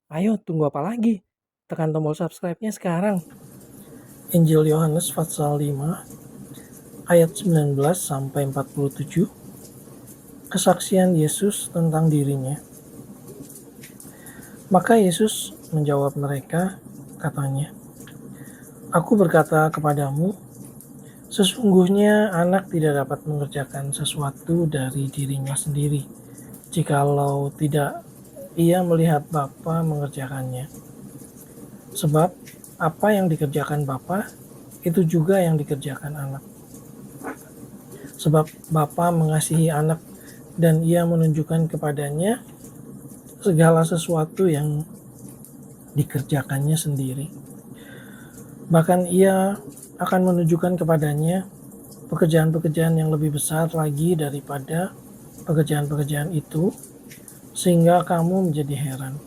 Ayo, tunggu apa lagi? Tekan tombol subscribe-nya sekarang. Injil Yohanes pasal 5 ayat 19 sampai 47. Kesaksian Yesus tentang dirinya. Maka Yesus menjawab mereka, katanya, "Aku berkata kepadamu, sesungguhnya anak tidak dapat mengerjakan sesuatu dari dirinya sendiri, jikalau tidak ia melihat Bapa mengerjakannya. Sebab apa yang dikerjakan Bapa, itu juga yang dikerjakan anak. Sebab Bapa mengasihi anak dan ia menunjukkan kepadanya segala sesuatu yang dikerjakannya sendiri. Bahkan ia akan menunjukkan kepadanya pekerjaan-pekerjaan yang lebih besar lagi daripada pekerjaan-pekerjaan itu, sehingga kamu menjadi heran.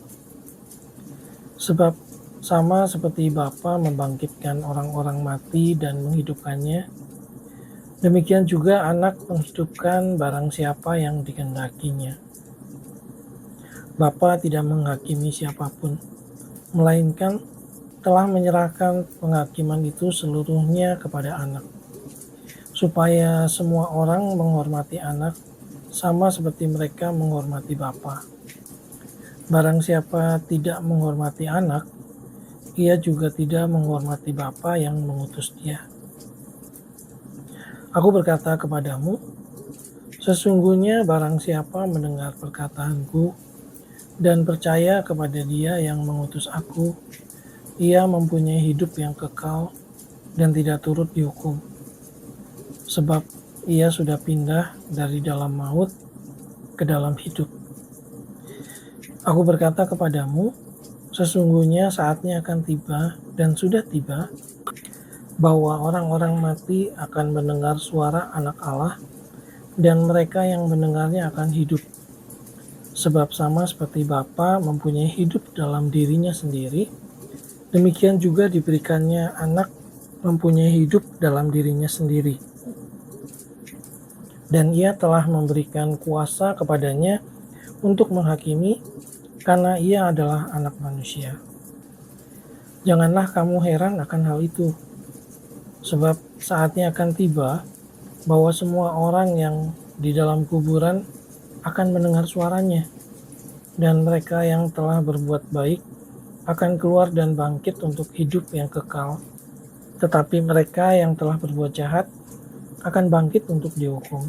Sebab sama seperti Bapa membangkitkan orang-orang mati dan menghidupkannya, demikian juga anak menghidupkan barang siapa yang dikehendakinya. Bapa tidak menghakimi siapapun, melainkan telah menyerahkan penghakiman itu seluruhnya kepada anak, supaya semua orang menghormati anak sama seperti mereka menghormati Bapa. Barang siapa tidak menghormati anak, ia juga tidak menghormati Bapa yang mengutus dia. Aku berkata kepadamu, sesungguhnya barang siapa mendengar perkataanku dan percaya kepada dia yang mengutus aku, ia mempunyai hidup yang kekal dan tidak turut dihukum. Sebab ia sudah pindah dari dalam maut ke dalam hidup. Aku berkata kepadamu, sesungguhnya saatnya akan tiba dan sudah tiba, bahwa orang-orang mati akan mendengar suara Anak Allah, dan mereka yang mendengarnya akan hidup. Sebab sama seperti Bapa mempunyai hidup dalam dirinya sendiri, demikian juga diberikannya Anak mempunyai hidup dalam dirinya sendiri. Dan ia telah memberikan kuasa kepadanya untuk menghakimi, karena ia adalah anak manusia. Janganlah kamu heran akan hal itu, sebab saatnya akan tiba bahwa semua orang yang di dalam kuburan akan mendengar suaranya, dan mereka yang telah berbuat baik akan keluar dan bangkit untuk hidup yang kekal, tetapi mereka yang telah berbuat jahat akan bangkit untuk dihukum.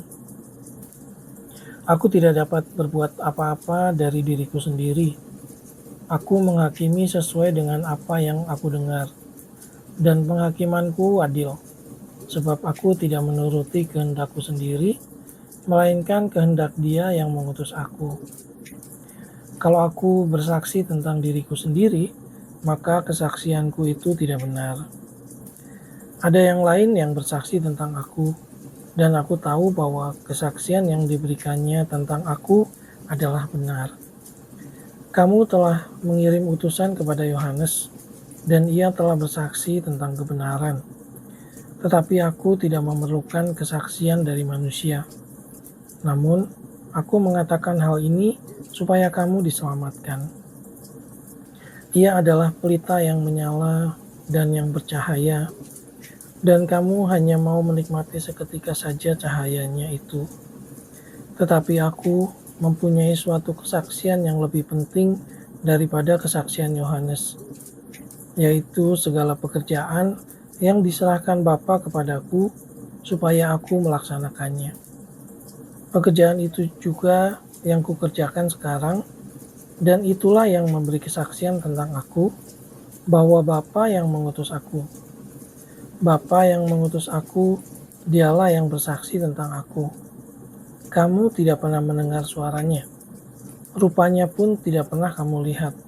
Aku tidak dapat berbuat apa-apa dari diriku sendiri. Aku menghakimi sesuai dengan apa yang aku dengar, dan penghakimanku adil, sebab aku tidak menuruti kehendakku sendiri, melainkan kehendak Dia yang mengutus aku. Kalau aku bersaksi tentang diriku sendiri, maka kesaksianku itu tidak benar. Ada yang lain yang bersaksi tentang aku, dan aku tahu bahwa kesaksian yang diberikannya tentang aku adalah benar. Kamu telah mengirim utusan kepada Yohanes, dan ia telah bersaksi tentang kebenaran. Tetapi aku tidak memerlukan kesaksian dari manusia. Namun, aku mengatakan hal ini supaya kamu diselamatkan. Ia adalah pelita yang menyala dan yang bercahaya, dan kamu hanya mau menikmati seketika saja cahayanya itu. Tetapi aku mempunyai suatu kesaksian yang lebih penting daripada kesaksian Yohanes, yaitu segala pekerjaan yang diserahkan Bapa kepadaku supaya aku melaksanakannya. Pekerjaan itu juga yang kukerjakan sekarang, dan itulah yang memberi kesaksian tentang aku, bahwa Bapa yang mengutus aku. Bapa yang mengutus aku, dialah yang bersaksi tentang aku. Kamu tidak pernah mendengar suaranya, rupanya pun tidak pernah kamu lihat,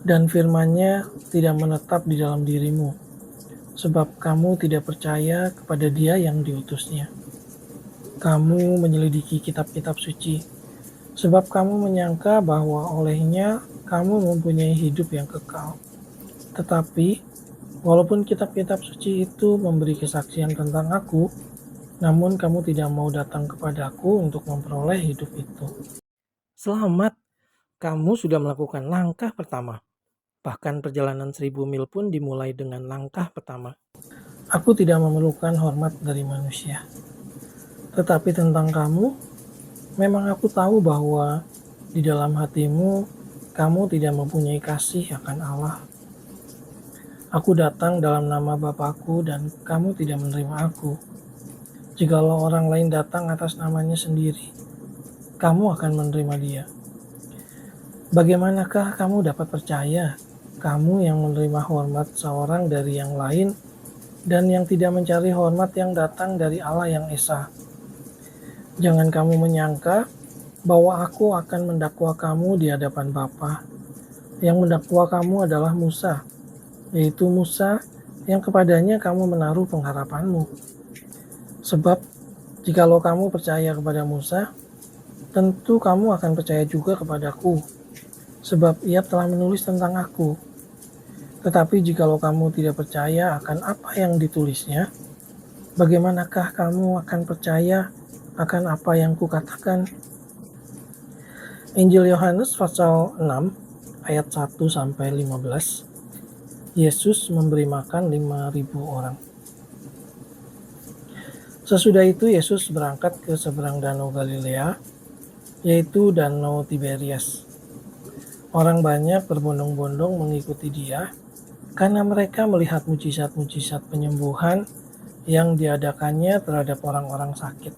dan firman-Nya tidak menetap di dalam dirimu, sebab kamu tidak percaya kepada Dia yang diutusnya. Kamu menyelidiki kitab-kitab suci, sebab kamu menyangka bahwa olehnya kamu mempunyai hidup yang kekal. Tetapi walaupun kitab-kitab suci itu memberi kesaksian tentang aku, namun kamu tidak mau datang kepadaku untuk memperoleh hidup itu. Selamat, Kamu sudah melakukan langkah pertama. Bahkan perjalanan 1000 mil pun dimulai dengan langkah pertama. Aku tidak memerlukan hormat dari manusia. Tetapi tentang kamu, memang aku tahu bahwa di dalam hatimu, kamu tidak mempunyai kasih akan Allah. Aku datang dalam nama Bapakku dan kamu tidak menerima aku. Jikalau orang lain datang atas namanya sendiri, kamu akan menerima dia. Bagaimanakah kamu dapat percaya, kamu yang menerima hormat seorang dari yang lain dan yang tidak mencari hormat yang datang dari Allah yang Esa? Jangan kamu menyangka bahwa aku akan mendakwa kamu di hadapan Bapa. Yang mendakwa kamu adalah Musa, yaitu Musa yang kepadanya kamu menaruh pengharapanmu. Sebab, jikalau kamu percaya kepada Musa, tentu kamu akan percaya juga kepadaku, sebab ia telah menulis tentang aku. Tetapi jikalau kamu tidak percaya akan apa yang ditulisnya, bagaimanakah kamu akan percaya akan apa yang kukatakan? Injil Yohanes pasal 6 ayat 1-15. Yesus memberi makan 5.000 orang. Sesudah itu Yesus berangkat ke seberang danau Galilea, yaitu danau Tiberias. Orang banyak berbondong-bondong mengikuti dia karena mereka melihat mujizat-mujizat penyembuhan yang diadakannya terhadap orang-orang sakit.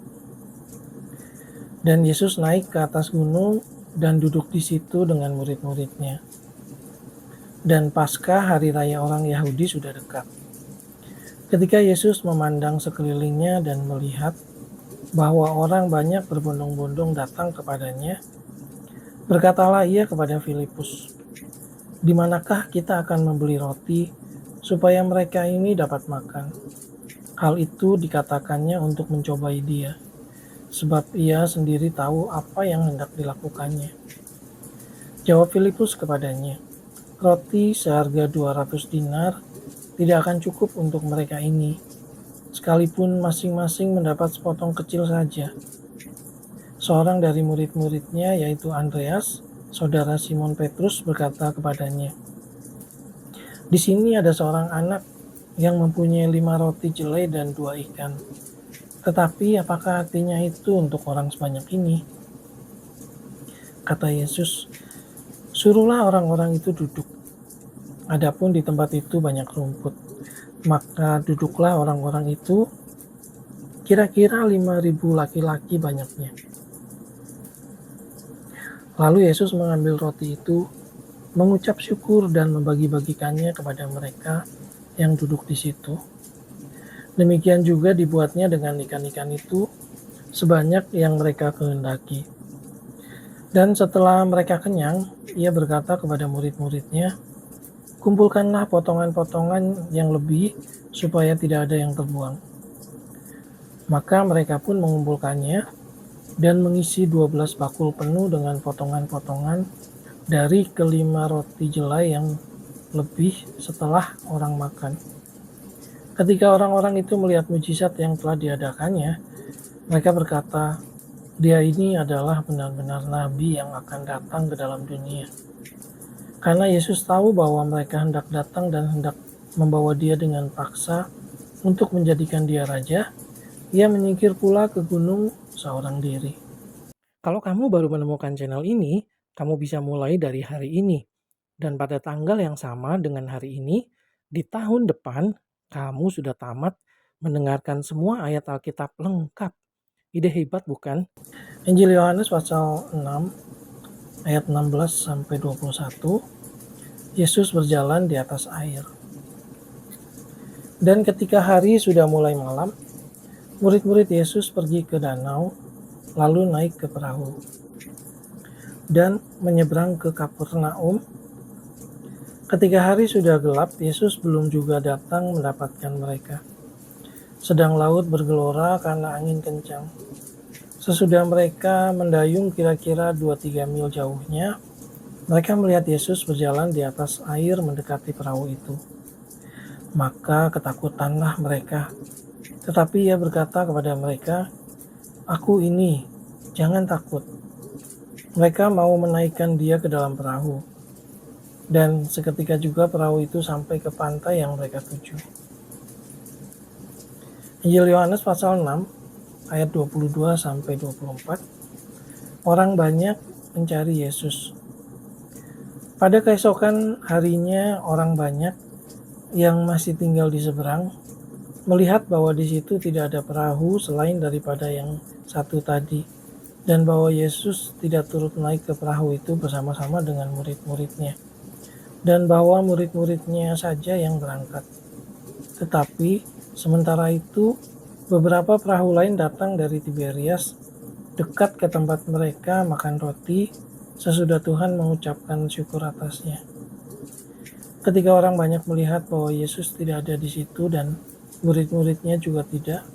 Dan Yesus naik ke atas gunung dan duduk di situ dengan murid-muridnya. Dan Paskah, hari raya orang Yahudi, sudah dekat. Ketika Yesus memandang sekelilingnya dan melihat bahwa orang banyak berbondong-bondong datang kepadanya, berkatalah ia kepada Filipus, "Di manakah kita akan membeli roti supaya mereka ini dapat makan?" Hal itu dikatakannya untuk mencobai dia, sebab ia sendiri tahu apa yang hendak dilakukannya. Jawab Filipus kepadanya, "Roti seharga 200 dinar tidak akan cukup untuk mereka ini, sekalipun masing-masing mendapat sepotong kecil saja." Seorang dari murid-muridnya, yaitu Andreas, saudara Simon Petrus, berkata kepadanya, "Di sini ada seorang anak yang mempunyai 5 roti jelai dan 2 ikan. Tetapi apakah artinya itu untuk orang sebanyak ini?" Kata Yesus, "Suruhlah orang-orang itu duduk. Adapun di tempat itu banyak rumput." Maka duduklah orang-orang itu, kira-kira 5.000 laki-laki banyaknya. Lalu Yesus mengambil roti itu, mengucap syukur dan membagi-bagikannya kepada mereka yang duduk di situ. Demikian juga dibuatnya dengan ikan-ikan itu, sebanyak yang mereka kehendaki. Dan setelah mereka kenyang, ia berkata kepada murid-muridnya, "Kumpulkanlah potongan-potongan yang lebih, supaya tidak ada yang terbuang." Maka mereka pun mengumpulkannya, dan mengisi 12 bakul penuh dengan potongan-potongan dari kelima roti jelai yang lebih setelah orang makan. Ketika orang-orang itu melihat mujizat yang telah diadakannya, mereka berkata, "Dia ini adalah benar-benar nabi yang akan datang ke dalam dunia." Karena Yesus tahu bahwa mereka hendak datang dan hendak membawa dia dengan paksa untuk menjadikan dia raja, ia menyingkir pula ke gunung seorang diri. Kalau kamu baru menemukan channel ini, kamu bisa mulai dari hari ini. Dan pada tanggal yang sama dengan hari ini, di tahun depan, kamu sudah tamat mendengarkan semua ayat Alkitab lengkap. Ide hebat bukan? Injil Yohanes pasal 6 ayat 16-21. Yesus berjalan di atas air. Dan ketika hari sudah mulai malam, murid-murid Yesus pergi ke danau, lalu naik ke perahu dan menyeberang ke Kapernaum. Ketika hari sudah gelap, Yesus belum juga datang mendapatkan mereka. Sedang laut bergelora karena angin kencang. Sesudah mereka mendayung kira-kira 2-3 mil jauhnya, mereka melihat Yesus berjalan di atas air mendekati perahu itu. Maka ketakutanlah mereka. Tetapi ia berkata kepada mereka, "Aku ini, jangan takut." Mereka mau menaikkan dia ke dalam perahu, dan seketika juga perahu itu sampai ke pantai yang mereka tuju. Injil Yohanes pasal 6 ayat 22 sampai 24. Orang banyak mencari Yesus. Pada keesokan harinya, orang banyak yang masih tinggal di seberang melihat bahwa di situ tidak ada perahu selain daripada yang satu tadi, dan bahwa Yesus tidak turut naik ke perahu itu bersama-sama dengan murid-muridnya, dan bahwa murid-muridnya saja yang berangkat. Tetapi sementara itu beberapa perahu lain datang dari Tiberias dekat ke tempat mereka makan roti sesudah Tuhan mengucapkan syukur atasnya. Ketika orang banyak melihat bahwa Yesus tidak ada di situ dan murid-muridnya juga tidak,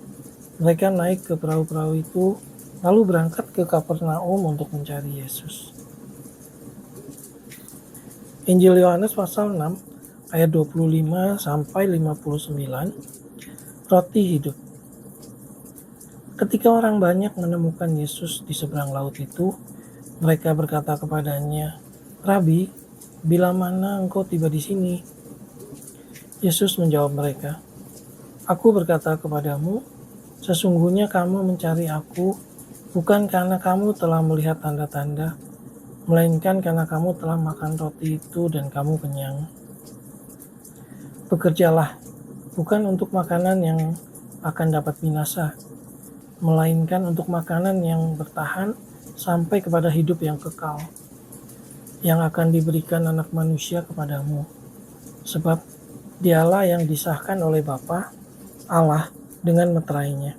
mereka naik ke perahu-perahu itu lalu berangkat ke Kapernaum untuk mencari Yesus. Injil Yohanes pasal 6 ayat 25 sampai 59. Roti hidup. Ketika orang banyak menemukan Yesus di seberang laut itu, mereka berkata kepadanya, "Rabi, bila mana engkau tiba di sini?" Yesus menjawab mereka, "Aku berkata kepadamu, sesungguhnya kamu mencari aku bukan karena kamu telah melihat tanda-tanda, melainkan karena kamu telah makan roti itu dan kamu kenyang. Bekerjalah, bukan untuk makanan yang akan dapat binasa, melainkan untuk makanan yang bertahan sampai kepada hidup yang kekal, yang akan diberikan Anak Manusia kepadamu. Sebab dialah yang disahkan oleh Bapa, Allah, dengan meterainya."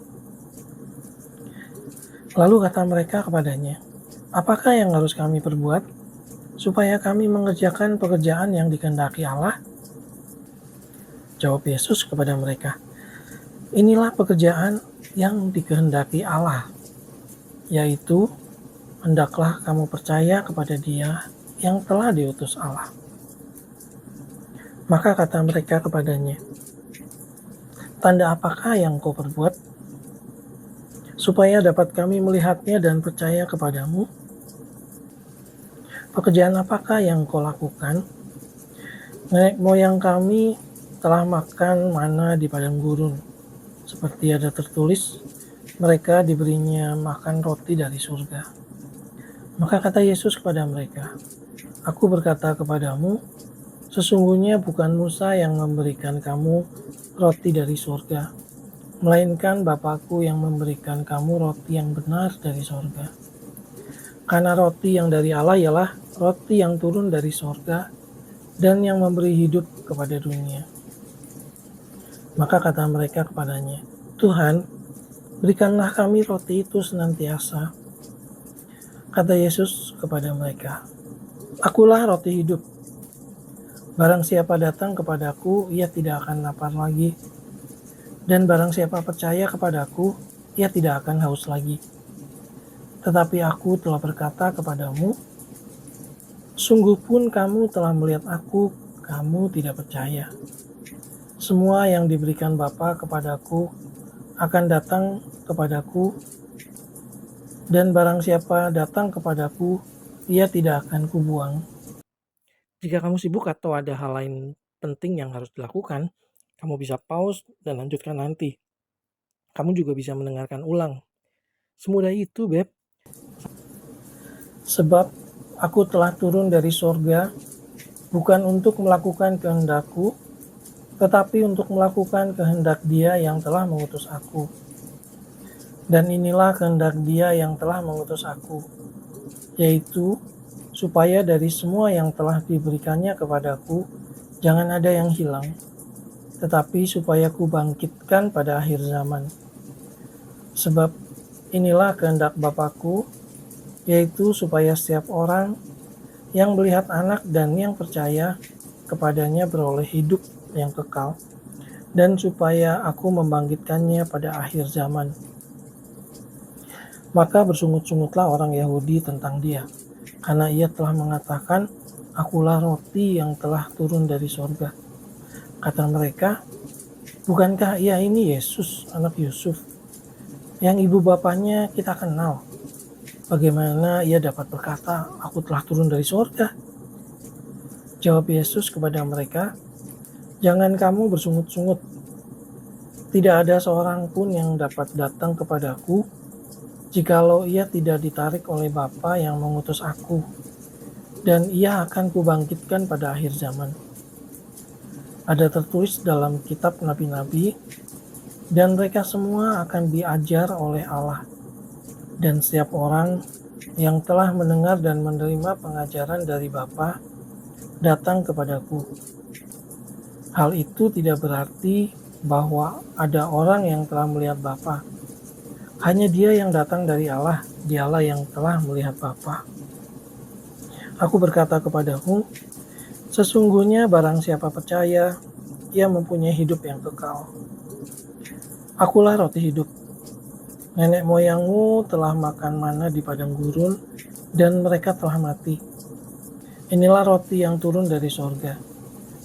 Lalu kata mereka kepadanya, "Apakah yang harus kami perbuat supaya kami mengerjakan pekerjaan yang dikehendaki Allah?" Jawab Yesus kepada mereka, "Inilah pekerjaan yang dikehendaki Allah, yaitu hendaklah kamu percaya kepada Dia yang telah diutus Allah." Maka kata mereka kepadanya, "Tanda apakah yang kau perbuat, supaya dapat kami melihatnya dan percaya kepadamu? Pekerjaan apakah yang kau lakukan? Nenek moyang kami telah makan mana di padang gurun, seperti ada tertulis, mereka diberinya makan roti dari surga." Maka kata Yesus kepada mereka, "Aku berkata kepadamu, sesungguhnya bukan Musa yang memberikan kamu roti dari surga, melainkan Bapa-Ku yang memberikan kamu roti yang benar dari surga. Karena roti yang dari Allah ialah roti yang turun dari surga dan yang memberi hidup kepada dunia." Maka kata mereka kepadanya, "Tuhan, berikanlah kami roti itu senantiasa." Kata Yesus kepada mereka, "Akulah roti hidup. Barang siapa datang kepadaku, ia tidak akan lapar lagi. Dan barang siapa percaya kepadaku, ia tidak akan haus lagi. Tetapi aku telah berkata kepadamu, sungguh pun kamu telah melihat aku, kamu tidak percaya. Semua yang diberikan Bapa kepadaku akan datang kepadaku, dan barang siapa datang kepadaku, ia tidak akan kubuang." Jika kamu sibuk atau ada hal lain penting yang harus dilakukan, kamu bisa pause dan lanjutkan nanti. Kamu juga bisa mendengarkan ulang. Semudah itu, Beb. Sebab aku telah turun dari sorga, bukan untuk melakukan kehendakku, tetapi untuk melakukan kehendak Dia yang telah mengutus aku. Dan inilah kehendak Dia yang telah mengutus aku, yaitu supaya dari semua yang telah diberikannya kepadaku, jangan ada yang hilang, tetapi supaya ku bangkitkan pada akhir zaman. Sebab inilah kehendak Bapa-Ku, yaitu supaya setiap orang yang melihat Anak dan yang percaya kepadanya beroleh hidup yang kekal, dan supaya aku membangkitkannya pada akhir zaman. Maka bersungut-sungutlah orang Yahudi tentang Dia, karena Ia telah mengatakan, "Akulah roti yang telah turun dari sorga." Kata mereka, "Bukankah Ia ini Yesus, anak Yusuf, yang ibu bapanya kita kenal? Bagaimana ia dapat berkata, "Aku telah turun dari surga"? Jawab Yesus kepada mereka, "Jangan kamu bersungut-sungut. Tidak ada seorang pun yang dapat datang kepadaku jikalau ia tidak ditarik oleh Bapa yang mengutus aku, dan ia akan kubangkitkan pada akhir zaman." Ada tertulis dalam kitab nabi-nabi, dan mereka semua akan diajar oleh Allah. Dan setiap orang yang telah mendengar dan menerima pengajaran dari Bapa datang kepadaku. Hal itu tidak berarti bahwa ada orang yang telah melihat Bapa. Hanya dia yang datang dari Allah, dialah yang telah melihat Bapa. Aku berkata kepadamu, sesungguhnya barang siapa percaya, ia mempunyai hidup yang kekal. Akulah roti hidup. Nenek moyangmu telah makan mana di padang gurun, dan mereka telah mati. Inilah roti yang turun dari sorga.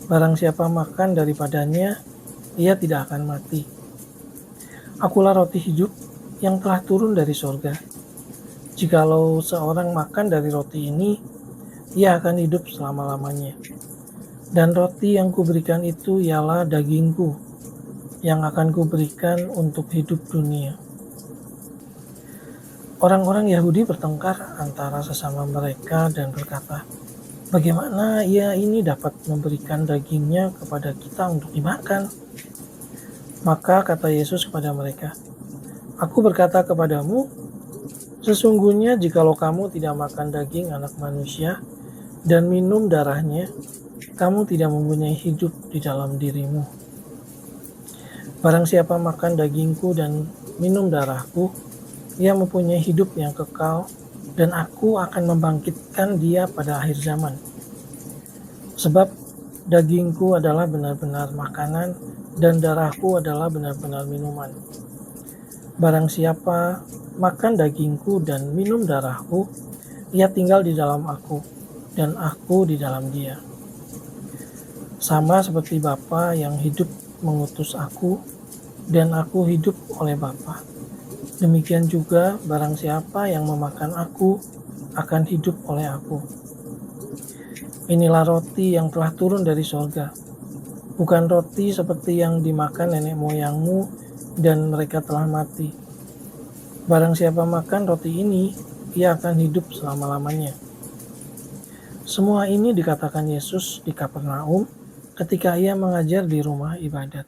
Barang siapa makan daripadanya, ia tidak akan mati. Akulah roti hidup yang telah turun dari sorga. Jikalau seorang makan dari roti ini, ia akan hidup selama-lamanya. Dan roti yang kuberikan itu ialah dagingku, yang akan kuberikan untuk hidup dunia. Orang-orang Yahudi bertengkar antara sesama mereka dan berkata, "Bagaimana ia ini dapat memberikan dagingnya kepada kita untuk dimakan?" Maka kata Yesus kepada mereka, "Aku berkata kepadamu, sesungguhnya jikalau kamu tidak makan daging anak manusia dan minum darahnya, kamu tidak mempunyai hidup di dalam dirimu. Barang siapa makan dagingku dan minum darahku, ia mempunyai hidup yang kekal, dan aku akan membangkitkan dia pada akhir zaman. Sebab dagingku adalah benar-benar makanan, dan darahku adalah benar-benar minuman. Barang siapa makan dagingku dan minum darahku, ia tinggal di dalam aku, dan aku di dalam dia. Sama seperti Bapa yang hidup mengutus aku, dan aku hidup oleh Bapa. Demikian juga barang siapa yang memakan aku akan hidup oleh aku. Inilah roti yang telah turun dari sorga, bukan roti seperti yang dimakan nenek moyangmu dan mereka telah mati. Barang siapa makan roti ini, ia akan hidup selama-lamanya. Semua ini dikatakan Yesus di Kapernaum ketika ia mengajar di rumah ibadat.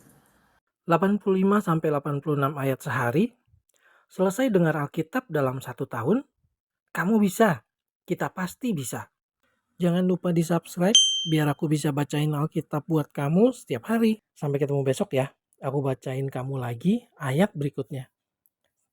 85-86 ayat sehari. Selesai dengar Alkitab dalam 1 tahun? Kamu bisa. Kita pasti bisa. Jangan lupa di subscribe biar aku bisa bacain Alkitab buat kamu setiap hari. Sampai ketemu besok ya. Aku bacain kamu lagi ayat berikutnya.